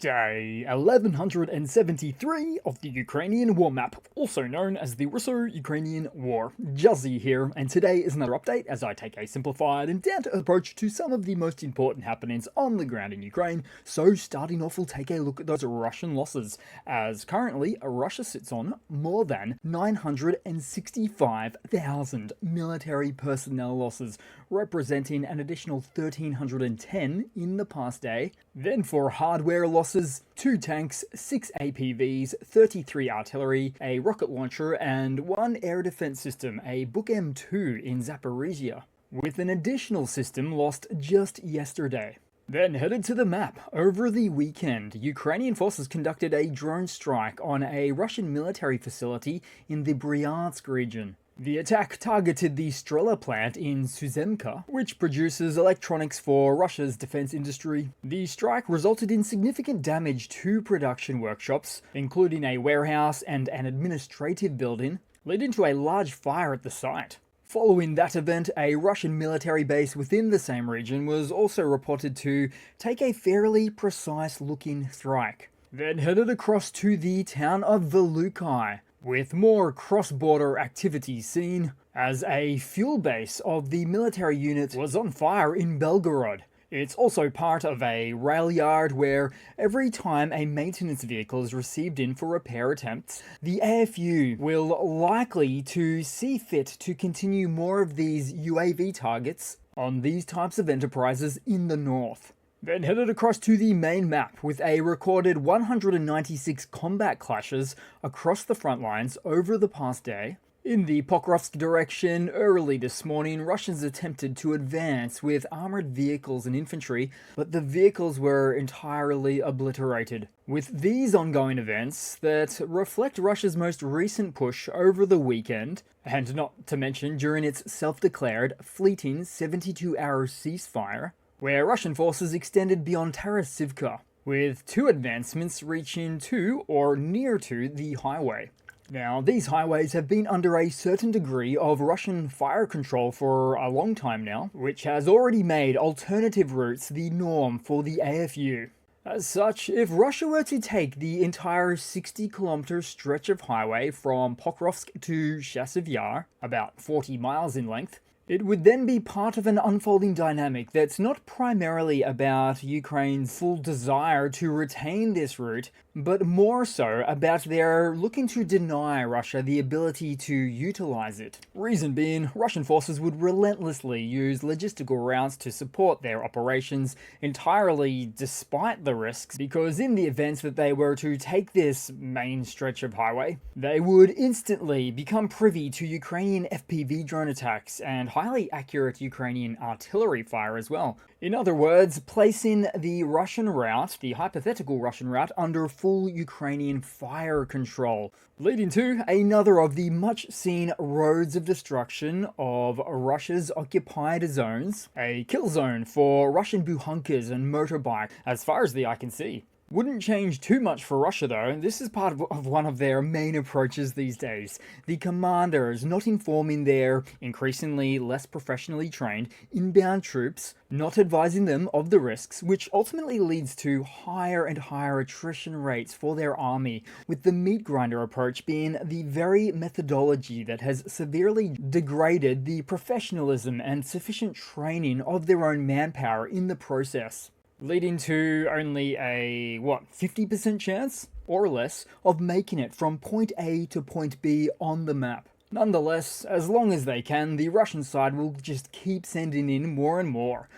Day 1173 of the Ukrainian War Map, also known as the Russo-Ukrainian War. Juzzie here, and today is another update as I take a simplified and down-to-earth approach to some of the most important happenings on the ground in Ukraine. So starting off, we'll take a look at those Russian losses, as currently Russia sits on more than 965,000 military personnel losses, representing an additional 1,310 in the past day. Then for hardware losses, 2 tanks, 6 APVs, 33 artillery, a rocket launcher, and 1 air defense system, a Buk M2 in Zaporizhia, with an additional system lost just yesterday. Then headed to the map. Over the weekend, Ukrainian forces conducted a drone strike on a Russian military facility in the Bryansk region. The attack targeted the Strela plant in Suzemka, which produces electronics for Russia's defense industry. The strike resulted in significant damage to production workshops, including a warehouse and an administrative building, leading to a large fire at the site. Following that event, a Russian military base within the same region was also reported to take a fairly precise-looking strike. Then headed across to the town of Velukai, with more cross-border activity seen, as a fuel base of the military unit was on fire in Belgorod. It's also part of a rail yard where every time a maintenance vehicle is received in for repair attempts, the AFU will likely to see fit to continue more of these UAV targets on these types of enterprises in the north. Then headed across to the main map with a recorded 196 combat clashes across the front lines over the past day. In the Pokrovsk direction, early this morning, Russians attempted to advance with armored vehicles and infantry, but the vehicles were entirely obliterated. With these ongoing events that reflect Russia's most recent push over the weekend, and not to mention during its self-declared fleeting 72-hour ceasefire, where Russian forces extended beyond Tarasivka, with 2 advancements reaching to or near to the highway. Now, these highways have been under a certain degree of Russian fire control for a long time now, which has already made alternative routes the norm for the AFU. As such, if Russia were to take the entire 60-kilometer stretch of highway from Pokrovsk to Chasiv Yar, about 40 miles in length, it would then be part of an unfolding dynamic that's not primarily about Ukraine's full desire to retain this route, but more so about their looking to deny Russia the ability to utilize it. Reason being, Russian forces would relentlessly use logistical routes to support their operations entirely despite the risks, because in the event that they were to take this main stretch of highway, they would instantly become privy to Ukrainian FPV drone attacks and highly accurate Ukrainian artillery fire as well. In other words, placing the Russian route, the hypothetical Russian route, under full Ukrainian fire control, leading to another of the much-seen roads of destruction of Russia's occupied zones, a kill zone for Russian buhunkers and motorbikes, as far as the eye can see. Wouldn't change too much for Russia though. This is part of one of their main approaches these days. The commanders not informing their increasingly less professionally trained inbound troops, not advising them of the risks, which ultimately leads to higher and higher attrition rates for their army, with the meat grinder approach being the very methodology that has severely degraded the professionalism and sufficient training of their own manpower in the process, leading to only a, 50% chance, or less, of making it from point A to point B on the map. Nonetheless, as long as they can, the Russian side will just keep sending in more and more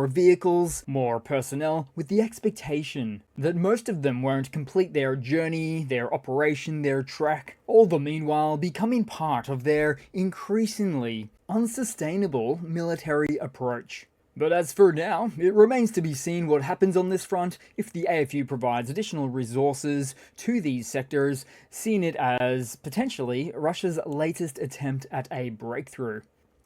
vehicles, more personnel, with the expectation that most of them won't complete their journey, their operation, their track, all the meanwhile becoming part of their increasingly unsustainable military approach. But as for now, it remains to be seen what happens on this front if the AFU provides additional resources to these sectors, seeing it as potentially Russia's latest attempt at a breakthrough.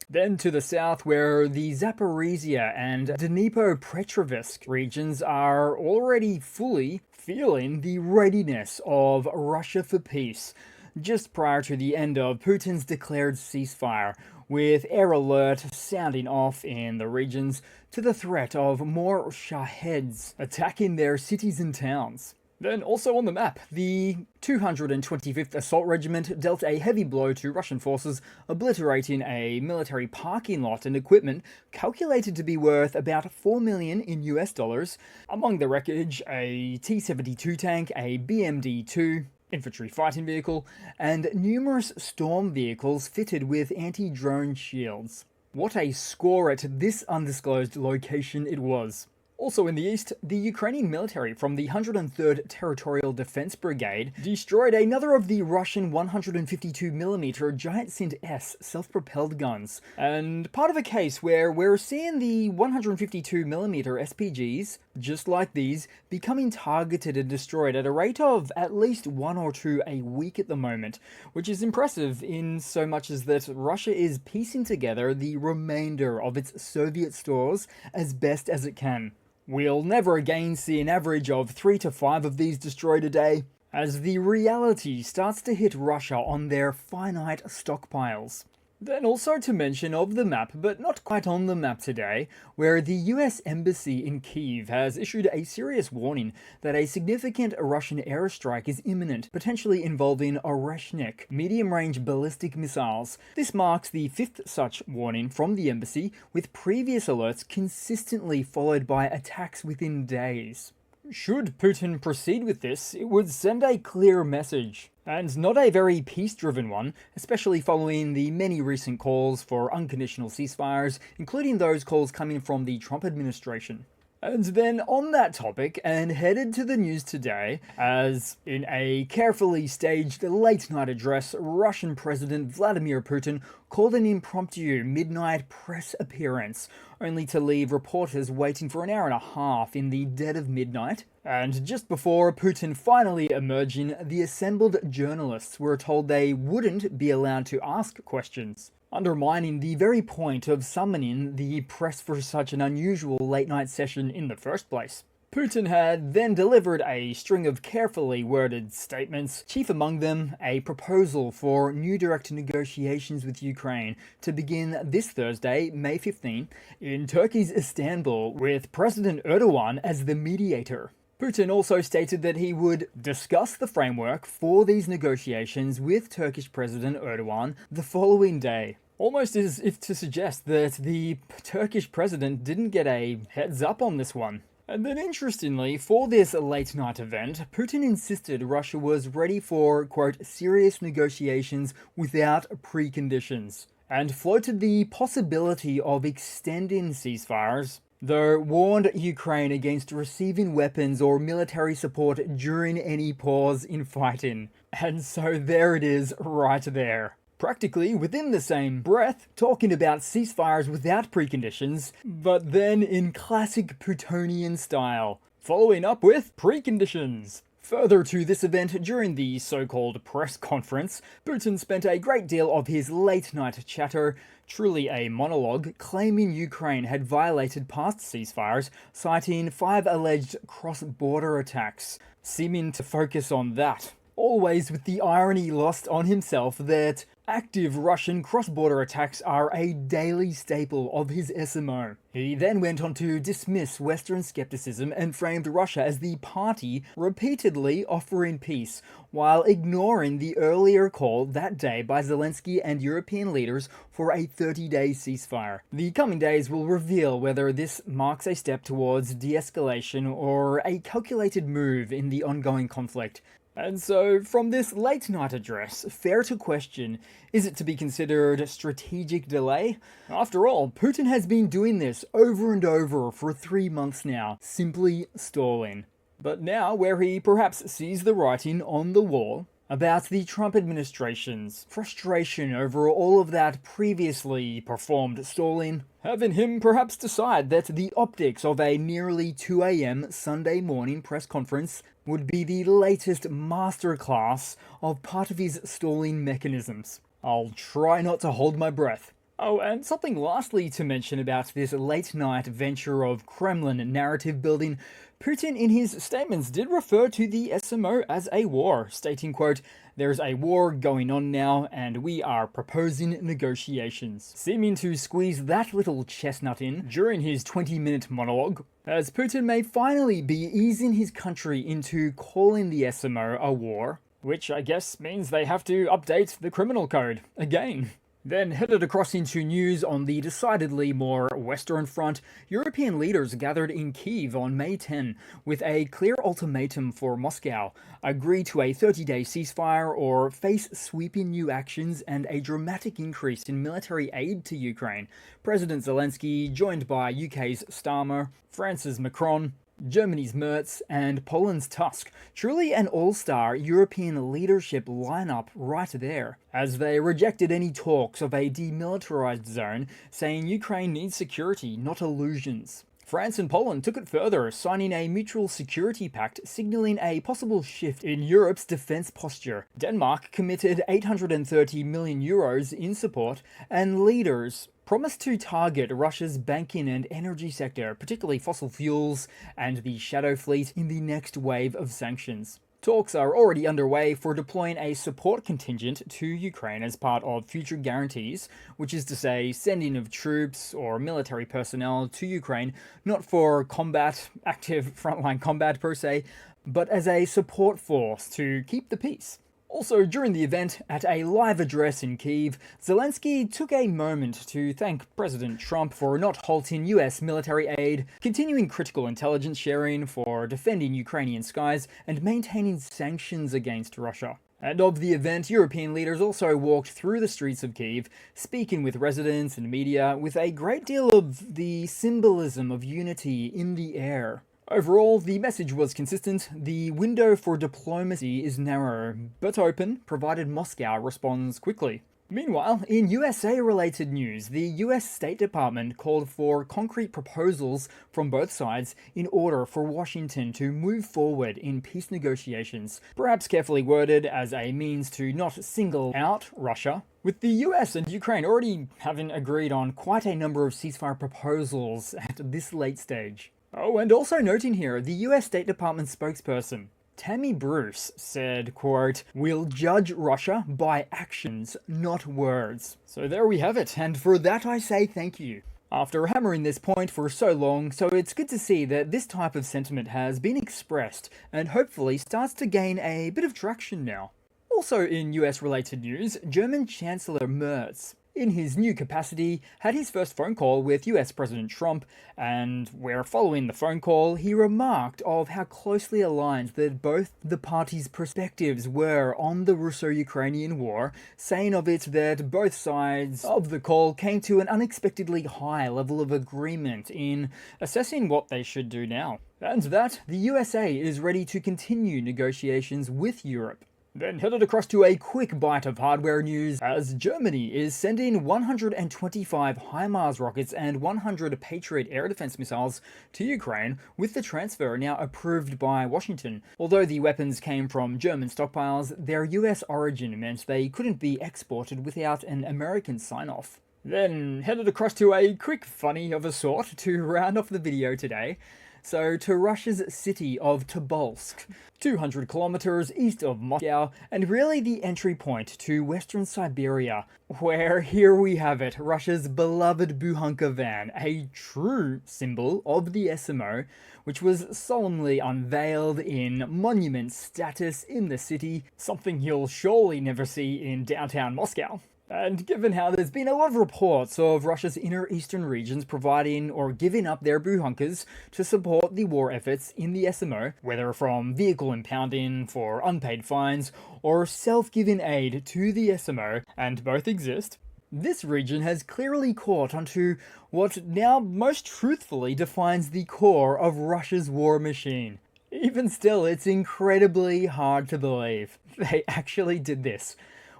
Then to the south, where the Zaporizhia and Dnipropetrovsk regions are already fully feeling the readiness of Russia for peace, just prior to the end of Putin's declared ceasefire, with air alert sounding off in the regions to the threat of more Shaheds attacking their cities and towns. Then also on the map, the 225th Assault Regiment dealt a heavy blow to Russian forces, obliterating a military parking lot and equipment calculated to be worth about $4 million in US dollars. Among the wreckage, a T-72 tank, a BMD-2 infantry fighting vehicle, and numerous storm vehicles fitted with anti-drone shields. What a score at this undisclosed location it was. Also in the east, the Ukrainian military from the 103rd Territorial Defense Brigade destroyed another of the Russian 152mm Giant Sint S self-propelled guns, and part of a case where we're seeing the 152mm SPGs, just like these, becoming targeted and destroyed at a rate of at least 1 or 2 a week at the moment, which is impressive in so much as that Russia is piecing together the remainder of its Soviet stores as best as it can. We'll never again see an average of 3 to 5 of these destroyed a day, as the reality starts to hit Russia on their finite stockpiles. Then also to mention of the map, but not quite on the map today, where the US Embassy in Kyiv has issued a serious warning that a significant Russian airstrike is imminent, potentially involving Oreshnik medium-range ballistic missiles. This marks the 5th such warning from the embassy, with previous alerts consistently followed by attacks within days. Should Putin proceed with this, it would send a clear message, and not a very peace-driven one, especially following the many recent calls for unconditional ceasefires, including those calls coming from the Trump administration. And then on that topic, and headed to the news today, as in a carefully staged late-night address, Russian President Vladimir Putin called an impromptu midnight press appearance, only to leave reporters waiting for an hour and a half in the dead of midnight. And just before Putin finally emerging, the assembled journalists were told they wouldn't be allowed to ask questions, undermining the very point of summoning the press for such an unusual late-night session in the first place. Putin had then delivered a string of carefully worded statements, chief among them a proposal for new direct negotiations with Ukraine to begin this Thursday, May 15, in Turkey's Istanbul, with President Erdogan as the mediator. Putin also stated that he would discuss the framework for these negotiations with Turkish President Erdogan the following day. Almost as if to suggest that the Turkish president didn't get a heads up on this one. And then interestingly, for this late-night event, Putin insisted Russia was ready for, quote, serious negotiations without preconditions, and floated the possibility of extending ceasefires, though warned Ukraine against receiving weapons or military support during any pause in fighting. And so there it is, right there. Practically within the same breath, talking about ceasefires without preconditions, but then in classic Putinian style, following up with preconditions. Further to this event, during the so-called press conference, Putin spent a great deal of his late-night chatter, truly a monologue, claiming Ukraine had violated past ceasefires, citing 5 alleged cross-border attacks, seeming to focus on that. Always with the irony lost on himself that active Russian cross-border attacks are a daily staple of his SMO. He then went on to dismiss Western skepticism and framed Russia as the party repeatedly offering peace, while ignoring the earlier call that day by Zelensky and European leaders for a 30-day ceasefire. The coming days will reveal whether this marks a step towards de-escalation or a calculated move in the ongoing conflict. And so, from this late-night address, fair to question, is it to be considered strategic delay? After all, Putin has been doing this over and over for 3 months now, simply stalling. But now, where he perhaps sees the writing on the wall about the Trump administration's frustration over all of that previously performed stalling, having him perhaps decide that the optics of a nearly 2 a.m. Sunday morning press conference would be the latest masterclass of part of his stalling mechanisms. I'll try not to hold my breath. Oh, and something lastly to mention about this late-night venture of Kremlin narrative building, Putin in his statements did refer to the SMO as a war, stating, quote, "There's a war going on now and we are proposing negotiations," seeming to squeeze that little chestnut in during his 20-minute monologue, as Putin may finally be easing his country into calling the SMO a war, which I guess means they have to update the criminal code again. Then headed across into news on the decidedly more Western front, European leaders gathered in Kyiv on May 10 with a clear ultimatum for Moscow: agree to a 30-day ceasefire or face sweeping new actions and a dramatic increase in military aid to Ukraine. President Zelensky, joined by UK's Starmer, France's Macron, Germany's Merz, and Poland's Tusk. Truly an all-star European leadership lineup right there, as they rejected any talks of a demilitarized zone, saying Ukraine needs security, not illusions. France and Poland took it further, signing a mutual security pact signaling a possible shift in Europe's defense posture. Denmark committed 830 million euros in support, and leaders promised to target Russia's banking and energy sector, particularly fossil fuels and the shadow fleet, in the next wave of sanctions. Talks are already underway for deploying a support contingent to Ukraine as part of future guarantees, which is to say sending of troops or military personnel to Ukraine, not for combat, active frontline combat per se, but as a support force to keep the peace. Also, during the event, at a live address in Kyiv, Zelensky took a moment to thank President Trump for not halting US military aid, continuing critical intelligence sharing, for defending Ukrainian skies, and maintaining sanctions against Russia. And of the event, European leaders also walked through the streets of Kyiv, speaking with residents and media, with a great deal of the symbolism of unity in the air. Overall, the message was consistent. The window for diplomacy is narrow, but open, provided Moscow responds quickly. Meanwhile, in USA-related news, the US State Department called for concrete proposals from both sides in order for Washington to move forward in peace negotiations, perhaps carefully worded as a means to not single out Russia, with the US and Ukraine already having agreed on quite a number of ceasefire proposals at this late stage. Oh, and also noting here, the US State Department spokesperson, Tammy Bruce, said, quote, "We'll judge Russia by actions, not words." So there we have it, and for that I say thank you. After hammering this point for so long, so it's good to see that this type of sentiment has been expressed, and hopefully starts to gain a bit of traction now. Also in US-related news, German Chancellor Merz, in his new capacity, had his first phone call with US President Trump, and where following the phone call, he remarked of how closely aligned that both the parties' perspectives were on the Russo-Ukrainian war, saying of it that both sides of the call came to an unexpectedly high level of agreement in assessing what they should do now, and that the USA is ready to continue negotiations with Europe. Then headed across to a quick bite of hardware news, as Germany is sending 125 HIMARS rockets and 100 Patriot air defense missiles to Ukraine, with the transfer now approved by Washington. Although the weapons came from German stockpiles, their US origin meant they couldn't be exported without an American sign-off. Then headed across to a quick funny of a sort to round off the video today. So to Russia's city of Tobolsk, 200 kilometers east of Moscow, and really the entry point to Western Siberia, where here we have it, Russia's beloved Bukhanka van, a true symbol of the SMO, which was solemnly unveiled in monument status in the city, something you'll surely never see in downtown Moscow. And given how there's been a lot of reports of Russia's inner eastern regions providing or giving up their Bukhankas to support the war efforts in the SMO, whether from vehicle impounding for unpaid fines or self-giving aid to the SMO, and both exist, this region has clearly caught onto what now most truthfully defines the core of Russia's war machine. Even still, it's incredibly hard to believe they actually did this.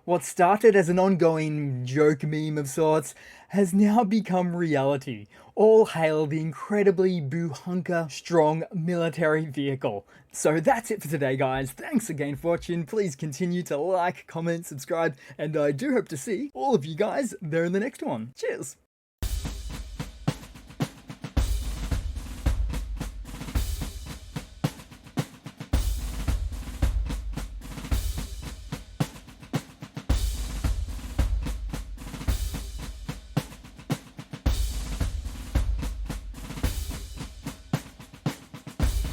What started as an ongoing joke meme of sorts has now become reality. All hail the incredibly Bukhanka strong military vehicle. So that's it for today, guys. Thanks again for watching. Please continue to like, comment, subscribe, and I do hope to see all of you guys there in the next one. Cheers!